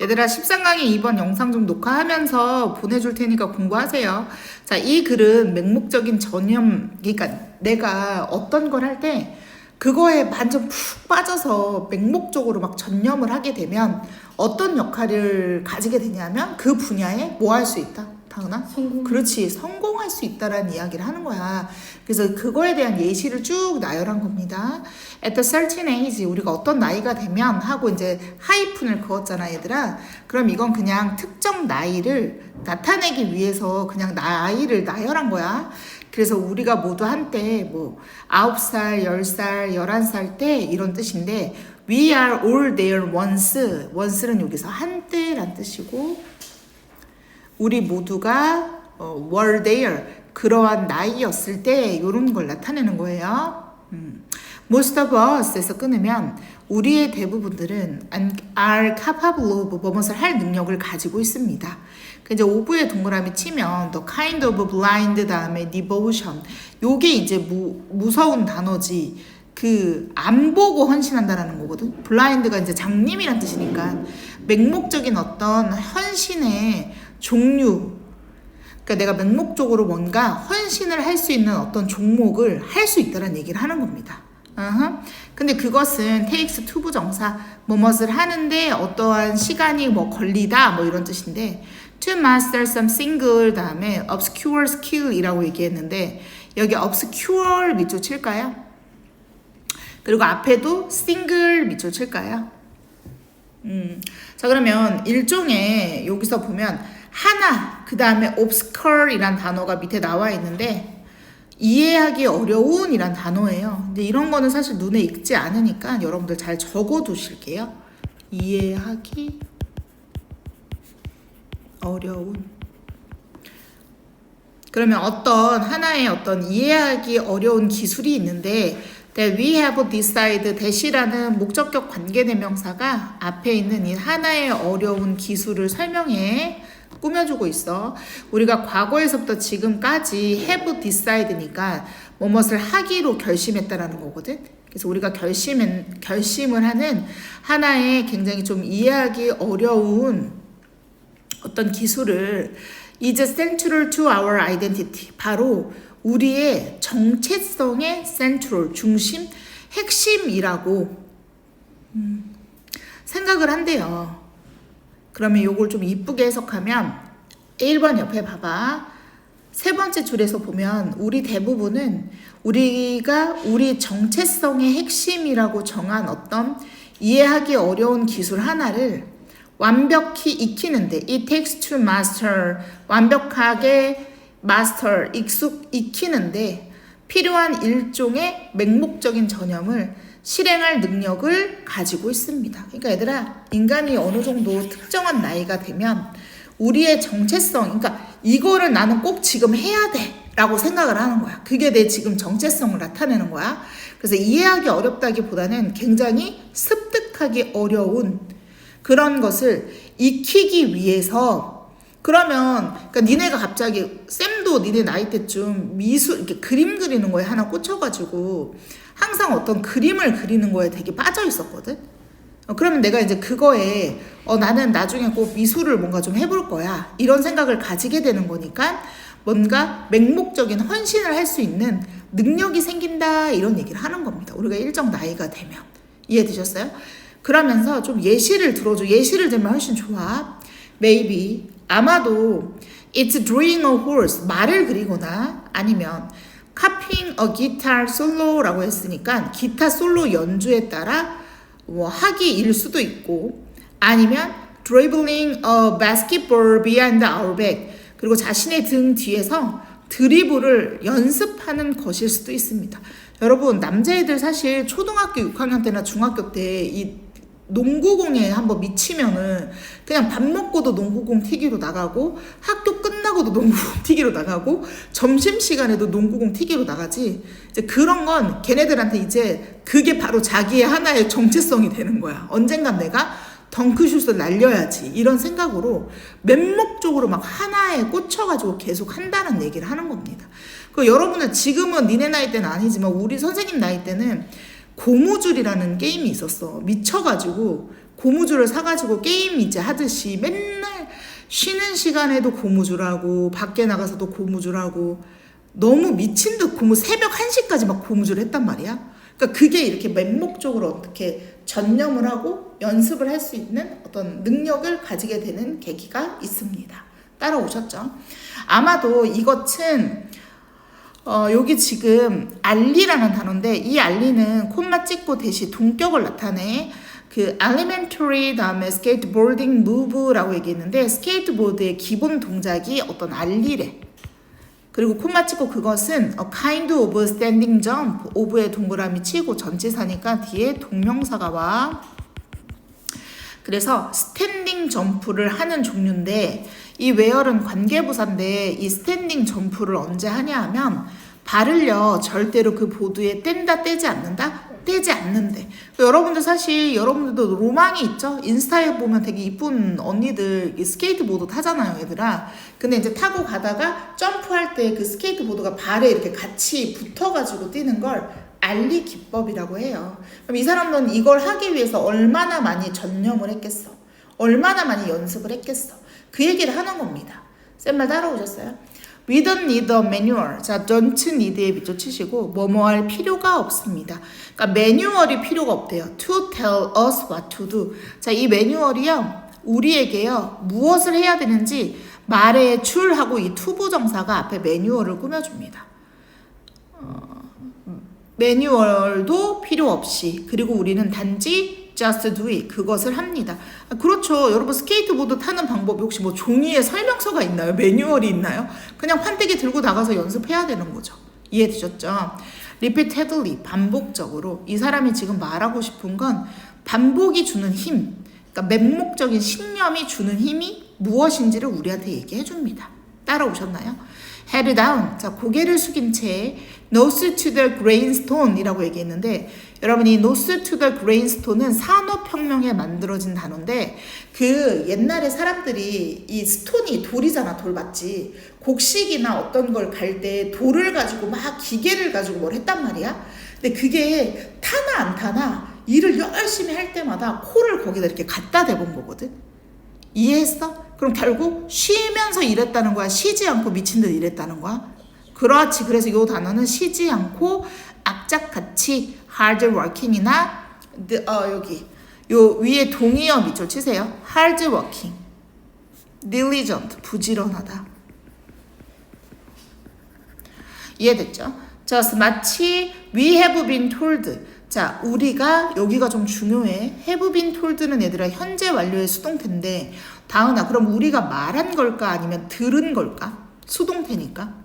얘들아 13강의 이번 영상 좀 녹화하면서 보내줄 테니까 공부하세요. 자, 이 글은 맹목적인 전념, 그러니까 내가 어떤 걸 할 때 그거에 완전 푹 빠져서 맹목적으로 막 전념을 하게 되면 어떤 역할을 가지게 되냐면 그 분야에 뭐 할 수 있다? 다은아? 성공. 그렇지. 성공할 수 있다라는 이야기를 하는 거야. 그래서 그거에 대한 예시를 쭉 나열한 겁니다. At a certain age, 우리가 어떤 나이가 되면 하고 이제 하이픈을 그었잖아, 얘들아. 그럼 이건 그냥 특정 나이를 나타내기 위해서 그냥 나이를 나열한 거야. 그래서 우리가 모두 한때 뭐 9살, 10살, 11살 때 이런 뜻인데 We are all there once. once는 여기서 한때란 뜻이고 우리 모두가 were there 그러한 나이였을 때 이런 걸 나타내는 거예요. Most of us에서 끊으면 우리의 대부분들은 are capable of 무엇을 할 능력을 가지고 있습니다. 이제 오브에 동그라미 치면 the kind of blind 다음에 devotion 요게 이제 무서운 단어지. 그 안 보고 헌신한다라는 거거든. 블라인드가 이제 장님이란 뜻이니까 맹목적인 어떤 헌신의 종류. 그러니까 내가 맹목적으로 뭔가 헌신을 할 수 있는 어떤 종목을 할 수 있다는 얘기를 하는 겁니다. 근데 그것은 takes to 부정사 뭐뭇을 하는데 어떠한 시간이 뭐 걸리다 뭐 이런 뜻인데 to master some single 다음에 obscure skill이라고 얘기했는데 여기 obscure 밑줄 칠까요? 그리고 앞에도 single 밑줄 칠까요? 자 그러면 일종의 여기서 보면 하나 그 다음에 obscure 이란 단어가 밑에 나와 있는데 이해하기 어려운 이란 단어예요. 근데 이런 거는 사실 눈에 익지 않으니까 여러분들 잘 적어 두실게요. 이해하기 어려운. 그러면 어떤 하나의 어떤 이해하기 어려운 기술이 있는데 that we have decided 대시라는 목적격 관계대명사가 앞에 있는 이 하나의 어려운 기술을 설명해 꾸며주고 있어. 우리가 과거에서부터 지금까지 have decided니까 뭐뭇을 하기로 결심했다라는 거거든. 그래서 우리가 결심을 하는 하나의 굉장히 좀 이해하기 어려운 어떤 기술을 is central to our identity. 바로 우리의 정체성의 central, 중심, 핵심이라고 생각을 한대요. 그러면 요걸 좀 이쁘게 해석하면 1번 옆에 봐봐. 세 번째 줄에서 보면 우리 대부분은 우리가 우리 정체성의 핵심이라고 정한 어떤 이해하기 어려운 기술 하나를 완벽히 익히는데 it takes to master 완벽하게 마스터 익히는데 필요한 일종의 맹목적인 전념을 실행할 능력을 가지고 있습니다. 그러니까 얘들아 인간이 어느 정도 특정한 나이가 되면 우리의 정체성 그러니까 이거를 나는 꼭 지금 해야 돼 라고 생각을 하는 거야. 그게 내 지금 정체성을 나타내는 거야. 그래서 이해하기 어렵다기보다는 굉장히 습득하기 어려운 그런 것을 익히기 위해서 그러면 그러니까 니네가 갑자기 쌤도 니네 나이 때쯤 미술 이렇게 그림 그리는 거에 하나 꽂혀가지고 항상 어떤 그림을 그리는 거에 되게 빠져 있었거든. 그러면 내가 이제 그거에 나는 나중에 꼭 미술을 뭔가 좀 해볼 거야 이런 생각을 가지게 되는 거니까 뭔가 맹목적인 헌신을 할 수 있는 능력이 생긴다 이런 얘기를 하는 겁니다. 우리가 일정 나이가 되면 이해되셨어요? 그러면서 좀 예시를 들어줘. 예시를 들면 훨씬 좋아. Maybe 아마도 it's drawing a horse 말을 그리거나 아니면 copying a guitar solo라고 했으니까 기타 솔로 연주에 따라 뭐 하기일 수도 있고 아니면 dribbling a basketball behind our back 그리고 자신의 등 뒤에서 드리블을 연습하는 것일 수도 있습니다. 여러분 남자애들 사실 초등학교 6학년 때나 중학교 때 이 농구공에 한번 미치면은 그냥 밥 먹고도 농구공 튀기러 나가고 학교 끝나고도 농구공 튀기러 나가고 점심시간에도 농구공 튀기러 나가지. 이제 그런 건 걔네들한테 이제 그게 바로 자기의 하나의 정체성이 되는 거야. 언젠간 내가 덩크슛을 날려야지 이런 생각으로 맹목적으로 막 하나에 꽂혀가지고 계속 한다는 얘기를 하는 겁니다. 그 여러분은 지금은 니네 나이 때는 아니지만 우리 선생님 나이 때는 고무줄이라는 게임이 있었어. 미쳐가지고 고무줄을 사가지고 게임 이제 하듯이 맨날 쉬는 시간에도 고무줄하고 밖에 나가서도 고무줄하고 너무 미친 듯 새벽 1시까지 막 고무줄을 했단 말이야. 그러니까 그게 이렇게 맹목적으로 어떻게 전념을 하고 연습을 할 수 있는 어떤 능력을 가지게 되는 계기가 있습니다. 따라오셨죠? 아마도 이것은 여기 지금 알리라는 단어인데 이 알리는 콤마 찍고 대시 동격을 나타내 그 elementary 다음에 skateboarding move라고 얘기했는데 스케이트보드의 기본 동작이 어떤 알리래. 그리고 콤마 찍고 그것은 a kind of standing jump, of의 동그라미 치고 전치사니까 뒤에 동명사가 와. 그래서 스탠딩 점프를 하는 종류인데 이 where은 관계부사인데 이 스탠딩 점프를 언제 하냐 하면 발을요 절대로 그 보드에 뗀다 떼지 않는다? 떼지 않는데 여러분들 사실 여러분들도 로망이 있죠? 인스타에 보면 되게 이쁜 언니들 스케이트보드 타잖아요 얘들아. 근데 이제 타고 가다가 점프할 때 그 스케이트보드가 발에 이렇게 같이 붙어가지고 뛰는 걸 알리 기법이라고 해요. 그럼 이 사람들은 이걸 하기 위해서 얼마나 많이 전념을 했겠어? 얼마나 많이 연습을 했겠어? 그 얘기를 하는 겁니다. 쌤 말 따라오셨어요? We don't need a manual. 자, don't need에 밑줄 치시고 뭐뭐 할 필요가 없습니다. 그러니까 매뉴얼이 필요가 없대요. To tell us what to do. 자, 이 매뉴얼이요. 우리에게요. 무엇을 해야 되는지 말의 줄하고 이 투부정사가 앞에 매뉴얼을 꾸며줍니다. 매뉴얼도 필요 없이 그리고 우리는 단지 just do it 그것을 합니다. 그렇죠. 여러분 스케이트보드 타는 방법이 혹시 뭐 종이에 설명서가 있나요? 매뉴얼이 있나요? 그냥 판때기 들고 나가서 연습해야 되는 거죠. 이해되셨죠? repeatedly 반복적으로 이 사람이 지금 말하고 싶은 건 반복이 주는 힘 그러니까 맹목적인 신념이 주는 힘이 무엇인지를 우리한테 얘기해 줍니다. 따라오셨나요? head down. 자, 고개를 숙인 채 nose to the grindstone 이라고 얘기했는데 여러분 이 nose to the grindstone은 산업혁명에 만들어진 단어인데 그 옛날에 사람들이 이 스톤이 돌이잖아. 돌 맞지? 곡식이나 어떤 걸 갈 때 돌을 가지고 막 기계를 가지고 뭘 했단 말이야. 근데 그게 타나 안 타나 일을 열심히 할 때마다 코를 거기다 이렇게 갖다 대본 거거든. 이해했어? 그럼 결국 쉬면서 일했다는 거야? 쉬지 않고 미친 듯 일했다는 거야? 그렇지. 그래서 이 단어는 쉬지 않고 악착같이 hard working이나 여기 요 위에 동의어 밑줄 치세요. hard working, diligent, 부지런하다. 이해됐죠? 자, 마치 we have been told. 자, 우리가 여기가 좀 중요해. have been told는 얘들아 현재 완료의 수동태인데 다은아 그럼 우리가 말한 걸까 아니면 들은 걸까? 수동태니까.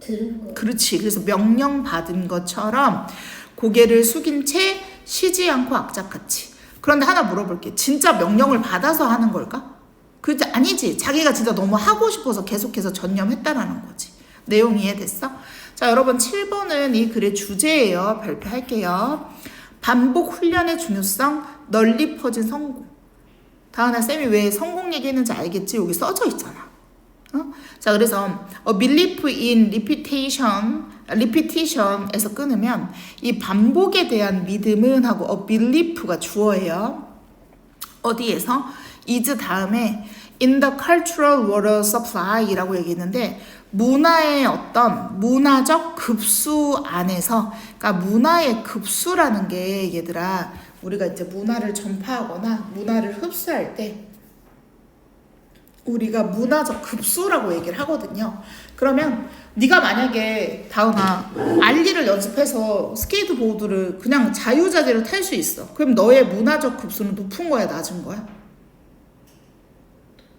들은 거. 그렇지. 그래서 명령 받은 것처럼 고개를 숙인 채 쉬지 않고 악착같이. 그런데 하나 물어볼게. 진짜 명령을 받아서 하는 걸까? 그렇지 아니지. 자기가 진짜 너무 하고 싶어서 계속해서 전념했다라는 거지. 내용 이해됐어? 자, 여러분 7번은 이 글의 주제예요. 발표할게요. 반복 훈련의 중요성, 널리 퍼진 성공. 다은아 쌤이 왜 성공 얘기했는지 알겠지? 여기 써져 있잖아. 자, 그래서 belief in repetition에서 끊으면 이 반복에 대한 믿음은 하고 belief가 주어예요. 어디에서? is 다음에 in the cultural water supply라고 얘기했는데 문화의 어떤 문화적 급수 안에서 그러니까 문화의 급수라는 게 얘들아 우리가 이제 문화를 전파하거나 문화를 흡수할 때 우리가 문화적 급수라고 얘기를 하거든요. 그러면 네가 만약에 다은아 알리를 연습해서 스케이트보드를 그냥 자유자재로 탈 수 있어. 그럼 너의 문화적 급수는 높은 거야 낮은 거야?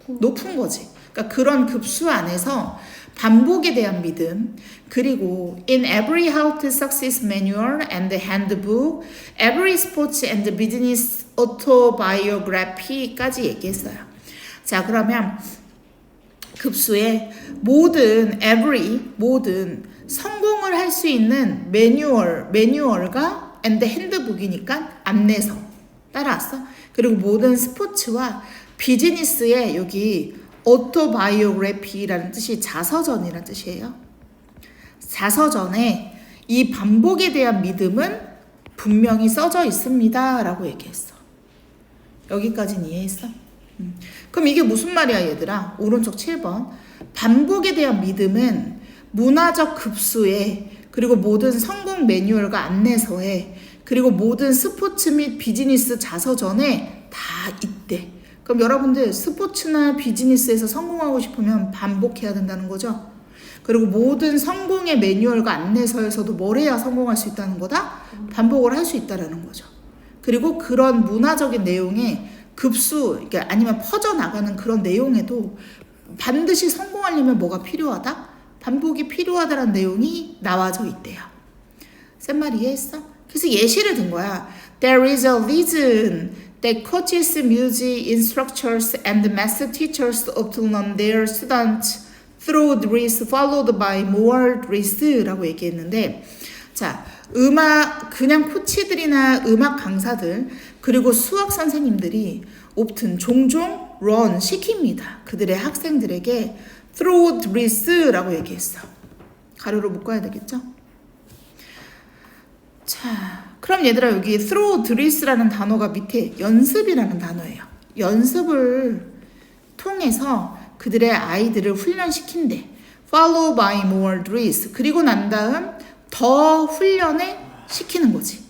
높은 거지. 그러니까 그런 급수 안에서 반복에 대한 믿음 그리고 in every how to success manual and handbook, every sports and business autobiography까지 얘기했어요. 자, 그러면 급수에 모든 모든 성공을 할 수 있는 매뉴얼과 and handbook이니까 안내서 따라왔어. 그리고 모든 스포츠와 비즈니스에 여기 autobiography라는 뜻이 자서전이라는 뜻이에요. 자서전에 이 반복에 대한 믿음은 분명히 써져 있습니다 라고 얘기했어. 여기까지는 이해했어? 그럼 이게 무슨 말이야 얘들아? 오른쪽 7번. 반복에 대한 믿음은 문화적 급수에 그리고 모든 성공 매뉴얼과 안내서에 그리고 모든 스포츠 및 비즈니스 자서전에 다 있대. 그럼 여러분들 스포츠나 비즈니스에서 성공하고 싶으면 반복해야 된다는 거죠. 그리고 모든 성공의 매뉴얼과 안내서에서도 뭘 해야 성공할 수 있다는 거다? 반복을 할 수 있다는 거죠. 그리고 그런 문화적인 내용에 급수, 그러니까 아니면 퍼져나가는 그런 내용에도 반드시 성공하려면 뭐가 필요하다? 반복이 필요하다는 내용이 나와져 있대요. 쌤 말 이해했어? 그래서 예시를 든 거야. There is a reason that coaches, music instructors, and math teachers often run their students through drills followed by more drills라고 얘기했는데, 자, 그냥 코치들이나 음악 강사들 그리고 수학 선생님들이 often 종종 run 시킵니다. 그들의 학생들에게 through drills라고 얘기했어. 가로로 묶어야 되겠죠? 자, 그럼 얘들아 여기 through drills라는 단어가 밑에 연습이라는 단어예요. 연습을 통해서 그들의 아이들을 훈련시킨대. Follow by more drills. 그리고 난 다음 더 훈련을 시키는 거지.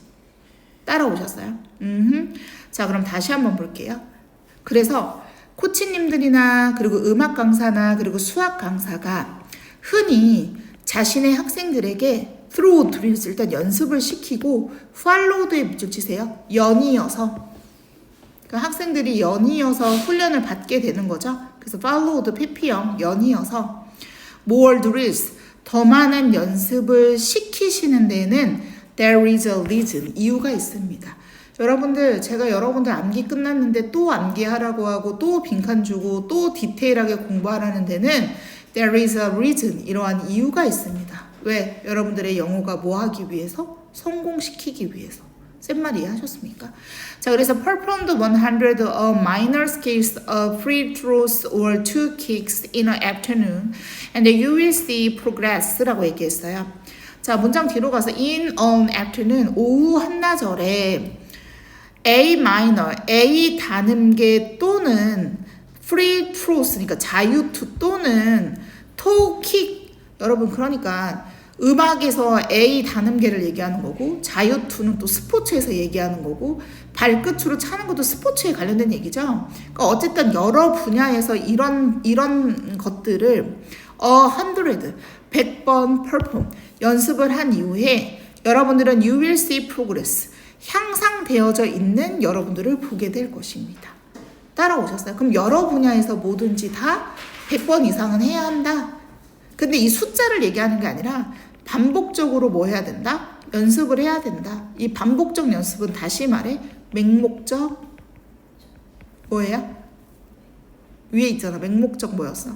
따라오셨어요? 자, 그럼 다시 한번 볼게요. 그래서 코치님들이나 그리고 음악 강사나 그리고 수학 강사가 흔히 자신의 학생들에게 through drills 일단 연습을 시키고 followed에 밑줄 치세요. 연이어서. 그러니까 학생들이 연이어서 훈련을 받게 되는 거죠. 그래서 followed PP형 연이어서 more drills 더 많은 연습을 시키시는 데에는 there is a reason 이유가 있습니다. 여러분들 제가 여러분들 암기 끝났는데 또 암기하라고 하고 또 빈칸 주고 또 디테일하게 공부하라는 데는 there is a reason 이러한 이유가 있습니다. 왜? 여러분들의 영어가 뭐 하기 위해서? 성공시키기 위해서. 쌤 말 이해하셨습니까? 자, 그래서 performed 100 minor scales of free throws or 2 kicks in an afternoon and you will see progress라고 얘기했어요. 자, 문장 뒤로 가서 in an afternoon 오후 한나절에 A minor, A 단음계 또는 free throws 그러니까 자유투 또는 toe kick 여러분 그러니까 음악에서 A 단음계를 얘기하는 거고 자유투는 또 스포츠에서 얘기하는 거고 발끝으로 차는 것도 스포츠에 관련된 얘기죠. 그러니까 어쨌든 여러 분야에서 이런 것들을 100번 perform 연습을 한 이후에 여러분들은 you will see progress 향상되어져 있는 여러분들을 보게 될 것입니다. 따라오셨어요? 그럼 여러 분야에서 뭐든지 다 100번 이상은 해야 한다. 근데 이 숫자를 얘기하는 게 아니라 반복적으로 뭐 해야 된다? 연습을 해야 된다. 이 반복적 연습은 다시 말해 맹목적 뭐예요? 위에 있잖아. 맹목적 뭐였어?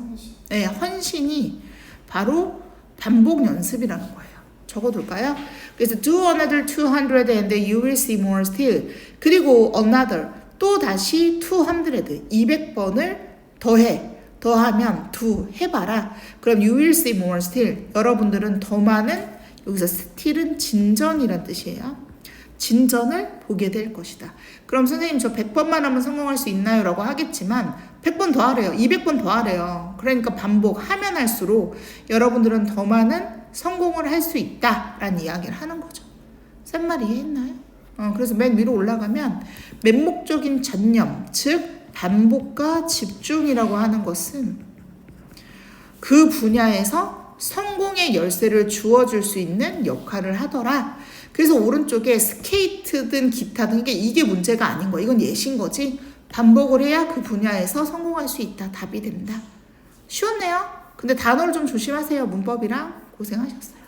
네, 헌신이 바로 반복 연습이라는 거예요. 적어둘까요? 그래서 do another 200 and you will see more still. 그리고 another 또 다시 200 200번을 더해. 더하면 do 해봐라. 그럼 you will see more still. 여러분들은 더 많은 여기서 still은 진전이란 뜻이에요. 진전을 보게 될 것이다. 그럼 선생님 저 100번만 하면 성공할 수 있나요? 라고 하겠지만 100번 더 하래요. 200번 더 하래요. 그러니까 반복하면 할수록 여러분들은 더 많은 성공을 할 수 있다라는 이야기를 하는 거죠. 쌤 말 이해했나요? 그래서 맨 위로 올라가면 맹목적인 전념, 즉 반복과 집중이라고 하는 것은 그 분야에서 성공의 열쇠를 주어줄 수 있는 역할을 하더라. 그래서 오른쪽에 스케이트든 기타든 이게 문제가 아닌 거야. 이건 예시인 거지. 반복을 해야 그 분야에서 성공할 수 있다. 답이 된다. 쉬웠네요. 근데 단어를 좀 조심하세요. 문법이랑 고생하셨어요.